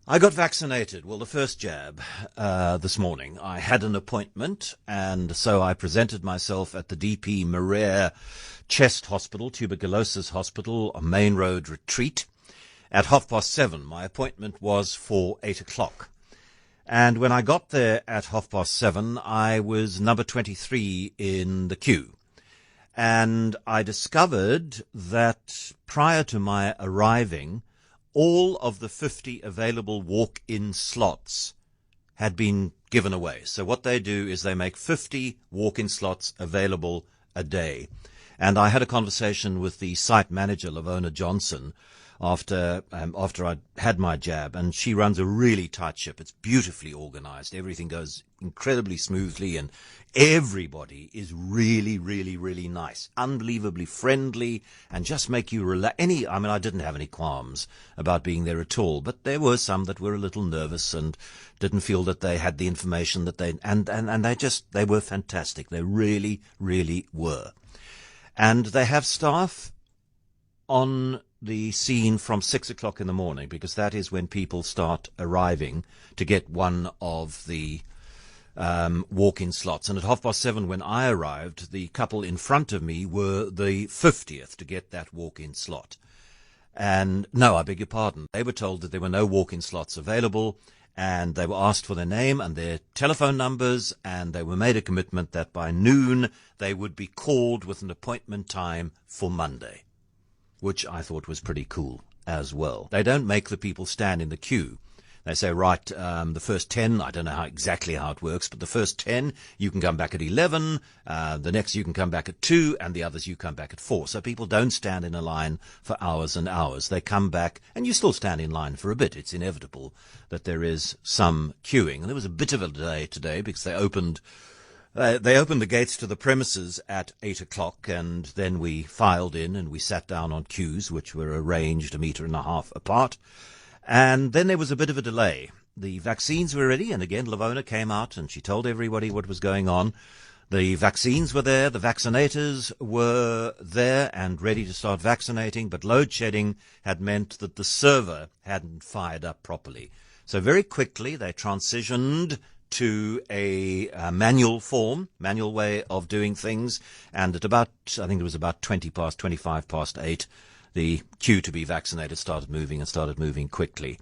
I got vaccinated. Well, the first jab this morning. I had an appointment, and so I presented myself at the DP Marais Hospital, Tuberculosis Hospital, a Main Road retreat, at 7:30. My appointment was for 8 o'clock. And when I got there at 7:30, I was number 23 in the queue. And I discovered that prior to my arriving, all of the 50 available walk-in slots had been given away. So what they do is they make 50 walk-in slots available a day. And I had a conversation with the site manager, Lavona Johnson, after I'd had my jab, and she runs a really tight ship. It's beautifully organized. Everything goes incredibly smoothly, and everybody is really, really, really nice, unbelievably friendly, and just make you relax. I didn't have any qualms about being there at all, but there were some that were a little nervous and didn't feel that they had the information that they were fantastic. They really, really were. And they have staff on the scene from 6 o'clock in the morning, because that is when people start arriving to get one of the walk-in slots. And at 7:30, when I arrived, the couple in front of me were the 50th to get that walk-in slot. And no, I beg your pardon. They were told that there were no walk-in slots available, and they were asked for their name and their telephone numbers, and they were made a commitment that by noon they would be called with an appointment time for Monday, which I thought was pretty cool as well. They don't make the people stand in the queue. They say, right, the first 10, I don't know exactly how it works, but the first 10, you can come back at 11, the next you can come back at 2, and the others you come back at 4. So people don't stand in a line for hours and hours. They come back, and you still stand in line for a bit. It's inevitable that there is some queuing. And there was a bit of a delay today because they opened the gates to the premises at 8 o'clock, and then we filed in and we sat down on queues, which were arranged 1.5 meters apart. And then there was a bit of a delay. The vaccines were ready, and again, Lavona came out and she told everybody what was going on. The vaccines were there, the vaccinators were there and ready to start vaccinating, but load shedding had meant that the server hadn't fired up properly. So very quickly they transitioned to a manual way of doing things, and at I think it was about 25 past 8, the queue to be vaccinated started moving quickly.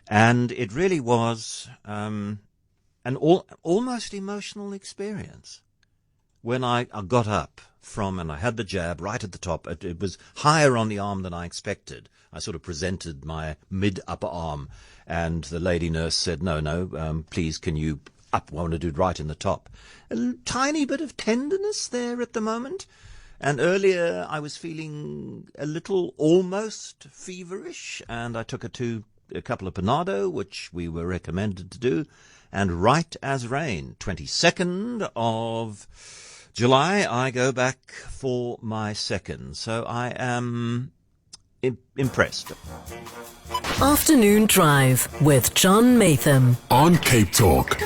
And it really was an almost emotional experience. When I got up and I had the jab right at the top, it was higher on the arm than I expected. I sort of presented my mid-upper arm, and the lady nurse said, no, please, can you I want to do it right in the top. A tiny bit of tenderness there at the moment. And earlier I was feeling a little almost feverish, and I took a couple of Panado, which we were recommended to do, and right as rain, 22nd of July, I go back for my second. So I am impressed. Afternoon Drive with John Maytham on Cape Talk.